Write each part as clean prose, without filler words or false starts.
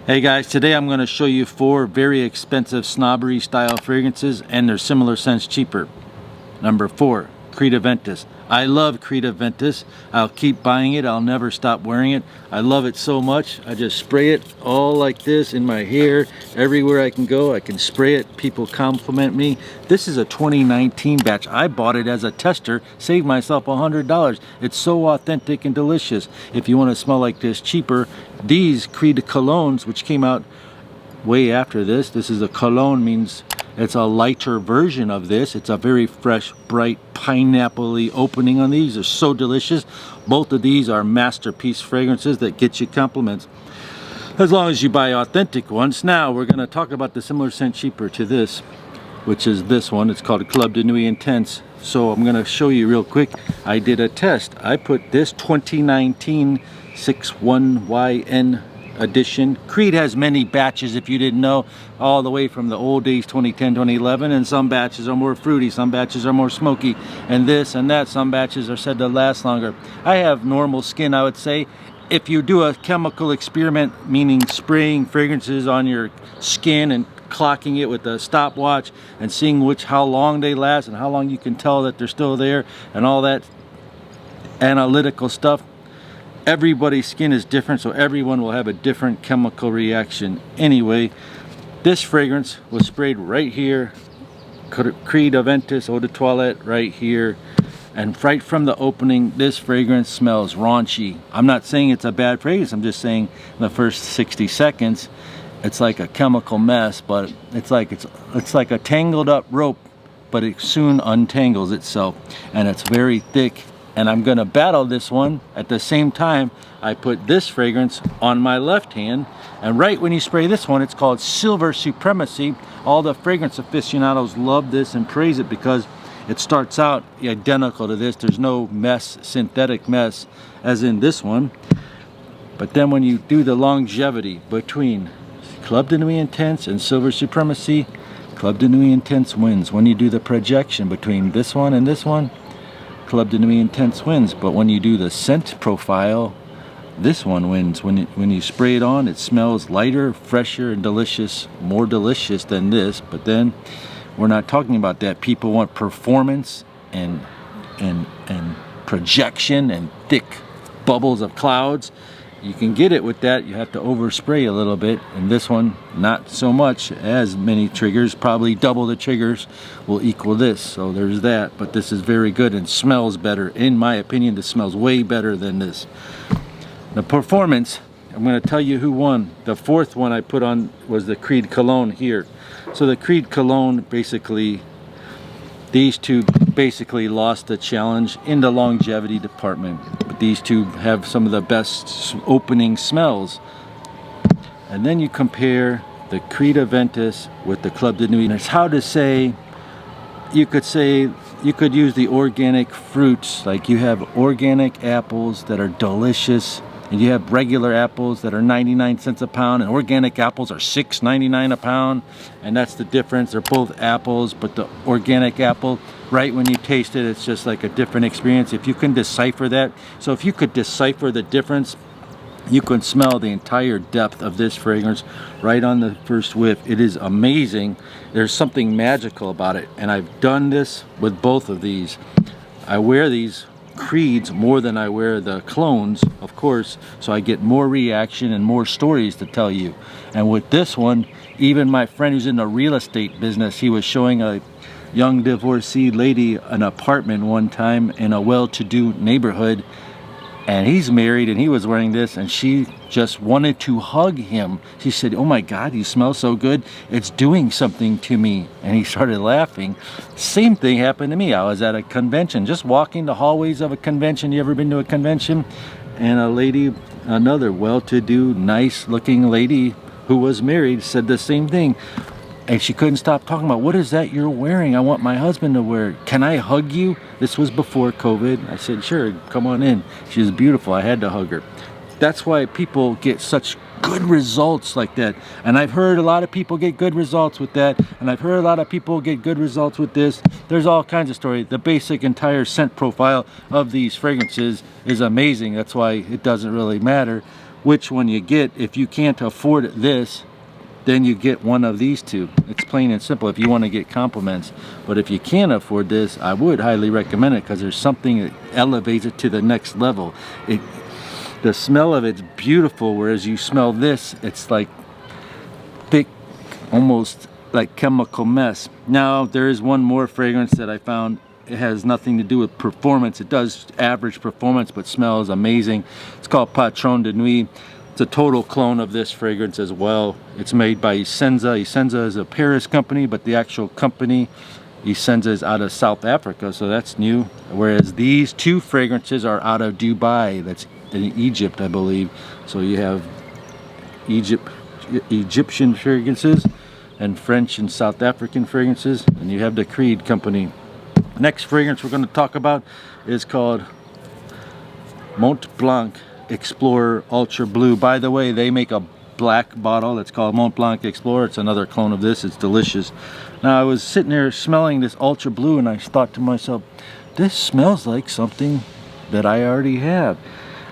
Hey guys, today I'm going to show you 4 very expensive snobbery style fragrances and they're similar scents cheaper. Number 4, Creed Aventus. I love Creed Aventus. I'll keep buying it. I'll never stop wearing it. I love it so much. I just spray it all like this in my hair. Everywhere I can go, I can spray it. People compliment me. This is a 2019 batch. I bought it as a tester, saved myself $100. It's so authentic and delicious. If you want to smell like this cheaper, these Creed Colognes, which came out way after this is a Cologne, means it's a lighter version of this. It's a very fresh, bright, pineapple-y opening on these. They're so delicious. Both of these are masterpiece fragrances that get you compliments as long as you buy authentic ones. Now we're going to talk about the similar scent cheaper to this, which is this one. It's called Club de Nuit Intense. So I'm going to show you real quick. I did a test. I put this 2019 61YN edition. Creed has many batches, if you didn't know, all the way from the old days, 2010, 2011, and some batches are more fruity, some batches are more smoky, and this and that. Some batches are said to last longer. I have normal skin, I would say. If you do a chemical experiment, meaning spraying fragrances on your skin and clocking it with a stopwatch and seeing how long they last and how long you can tell that they're still there and all that analytical stuff, everybody's skin is different, so everyone will have a different chemical reaction. Anyway, this fragrance was sprayed right here, Creed Aventus Eau de Toilette right here, and right from the opening, this fragrance smells raunchy. I'm not saying it's a bad fragrance, I'm just saying in the first 60 seconds, it's like a chemical mess, but it's like a tangled up rope, but it soon untangles itself, and it's very thick. And I'm going to battle this one. At the same time, I put this fragrance on my left hand. And right when you spray this one, it's called Silver Supremacy. All the fragrance aficionados love this and praise it because it starts out identical to this. There's no mess, synthetic mess, as in this one. But then when you do the longevity between Club de Nuit Intense and Silver Supremacy, Club de Nuit Intense wins. When you do the projection between this one and this one, Club de Nuit Intense wins. But when you do the scent profile, this one wins. When you spray it on, it smells lighter, fresher, and delicious, more delicious than this. But then we're not talking about that. People want performance and projection and thick bubbles of clouds. You can get it with that. You have to overspray a little bit, and this one not so much. As many triggers, probably double the triggers will equal this, so there's that. But this is very good and smells better. In my opinion, this smells way better than this. The performance, I'm going to tell you who won. The 4th one I put on was the Creed Cologne here. So the Creed Cologne, basically these two basically lost the challenge in the longevity department. But these two have some of the best opening smells. And then you compare the Creed Aventus with the Club de Nuit. It's how to say, you could use the organic fruits. Like you have organic apples that are delicious, and you have regular apples that are 99 cents a pound, and organic apples are $6.99 a pound, and that's the difference. They're both apples, but the organic apple, right when you taste it, it's just like a different experience. If you can decipher that, so if you could decipher the difference, you can smell the entire depth of this fragrance right on the first whiff. It is amazing. There's something magical about it, and I've done this with both of these. I wear these Creeds more than I wear the clones, of course, so I get more reaction and more stories to tell you. And with this one, even my friend who's in the real estate business, he was showing a young divorcee lady an apartment one time in a well-to-do neighborhood, and he's married and he was wearing this, and she just wanted to hug him. She said, "Oh my God, you smell so good. It's doing something to me." And he started laughing. Same thing happened to me. I was at a convention, just walking the hallways of a convention. You ever been to a convention? And a lady, another well-to-do, nice-looking lady who was married, said the same thing. And she couldn't stop talking about, "What is that you're wearing? I want my husband to wear it. Can I hug you?" This was before COVID. I said, "Sure, come on in." She was beautiful. I had to hug her. That's why people get such good results like that. And I've heard a lot of people get good results with that. And I've heard a lot of people get good results with this. There's all kinds of stories. The basic entire scent profile of these fragrances is amazing. That's why it doesn't really matter which one you get. If you can't afford this, then you get one of these two. It's plain and simple if you want to get compliments. But if you can't afford this, I would highly recommend it, because there's something that elevates it to the next level. The smell of it's beautiful, whereas you smell this, it's like thick, almost like chemical mess. Now there is one more fragrance that I found. It has nothing to do with performance. It does average performance, but smells amazing. It's called Patron de Nuit. It's a total clone of this fragrance as well. It's made by Essenza. Essenza is a Paris company, but the actual company, Essenza, is out of South Africa, so that's new. Whereas these two fragrances are out of Dubai. That's in Egypt, I believe. So you have Egyptian fragrances and French and South African fragrances, and you have the Creed company. Next fragrance we're going to talk about is called Mont Blanc Explorer Ultra Blue. By the way, they make a black bottle that's called Mont Blanc Explorer. It's another clone of this. It's delicious. Now I was sitting there smelling this Ultra Blue, and I thought to myself, this smells like something that I already have.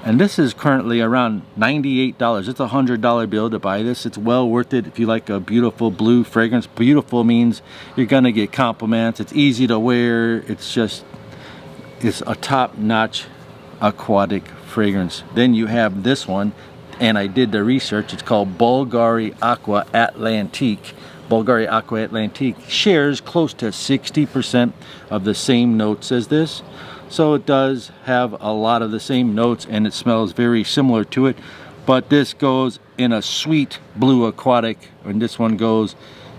And this is currently around $98. It's a $100 bill to buy this. It's well worth it if you like a beautiful blue fragrance. Beautiful means you're gonna get compliments. It's easy to wear. It's a top-notch aquatic fragrance. Then you have this one, and I did the research. It's called Bulgari Aqua Atlantique. Bulgari Aqua Atlantique shares close to 60% of the same notes as this. So it does have a lot of the same notes, and it smells very similar to it. But this goes in a sweet blue aquatic, and this one goes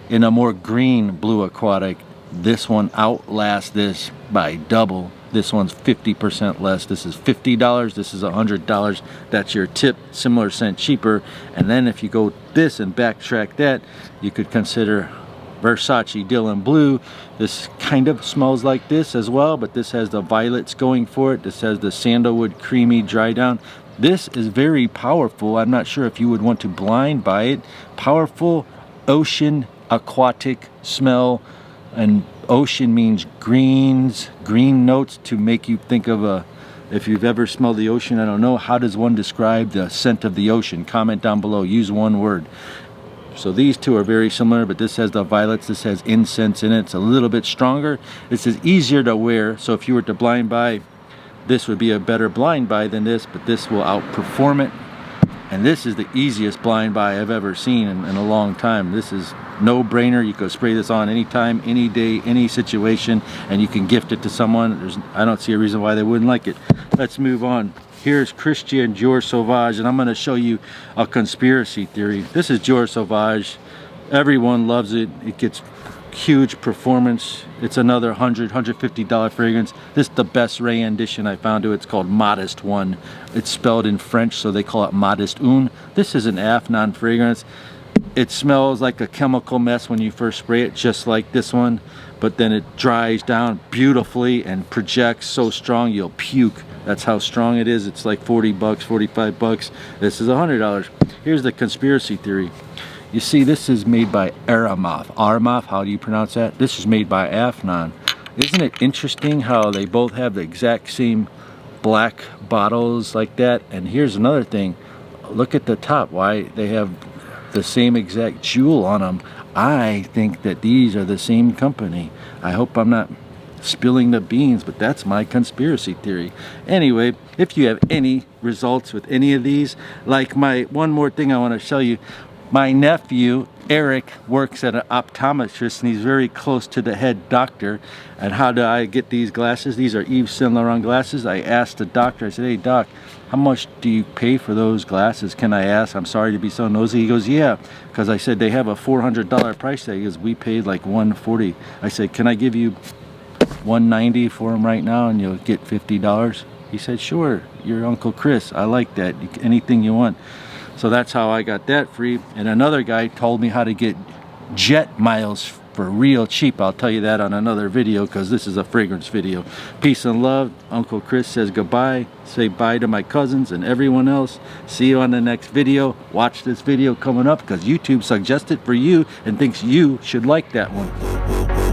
in a more green blue aquatic. This one outlasts this by double. This one's 50% less. This is $50. This is $100. That's your tip. Similar scent, cheaper. And then if you go this and backtrack that, you could consider Versace Dylan Blue. This kind of smells like this as well, but this has the violets going for it. This has the sandalwood creamy dry down. This is very powerful. I'm not sure if you would want to blind buy it. Powerful ocean aquatic smell, and ocean means greens, green notes to make you think of if you've ever smelled the ocean, I don't know, how does one describe the scent of the ocean? Comment down below, use one word. So these two are very similar, but this has the violets, this has incense in it. It's a little bit stronger. This is easier to wear, so if you were to blind buy, this would be a better blind buy than this, but this will outperform it. And this is the easiest blind buy I've ever seen in a long time. This is no-brainer. You can spray this on anytime, any day, any situation, and you can gift it to someone. I don't see a reason why they wouldn't like it. Let's move on. Here's Christian Dior Sauvage, and I'm going to show you a conspiracy theory. This is Dior Sauvage. Everyone loves it. It gets huge performance. It's another $150 fragrance. This is the best rendition I found to it. It's called Modest One. It's spelled in French, so they call it Modest Un. This is an Afnan fragrance. It smells like a chemical mess when you first spray it, just like this one, but then it dries down beautifully and projects so strong you'll puke. That's how strong it is. It's like 40 bucks, 45 bucks. This is $100. Here's the conspiracy theory. You see, this is made by Aramoth. Aramoth, how do you pronounce that? This is made by Afnan. Isn't it interesting how they both have the exact same black bottles like that? And here's another thing. Look at the top. Why they have the same exact jewel on them. I think that these are the same company. I hope I'm not spilling the beans, but that's my conspiracy theory. Anyway, if you have any results with any of these, like one more thing I want to show you. My nephew Eric works at an optometrist, and he's very close to the head doctor. And how do I get these glasses? These are Yves Saint Laurent glasses. I asked the doctor, I said, hey doc, how much do you pay for those glasses? Can I ask? I'm sorry to be so nosy. He goes, yeah, because I said they have a $400 price tag. He goes, we paid like $140. I said, can I give you $190 for them right now and you'll get $50? He said, sure, you're Uncle Chris. I like that. Anything you want. So that's how I got that free. And another guy told me how to get jet miles for real cheap. I'll tell you that on another video, because this is a fragrance video. Peace and love. Uncle Chris says goodbye. Say bye to my cousins and everyone else. See you on the next video. Watch this video coming up, because YouTube suggested for you and thinks you should like that one.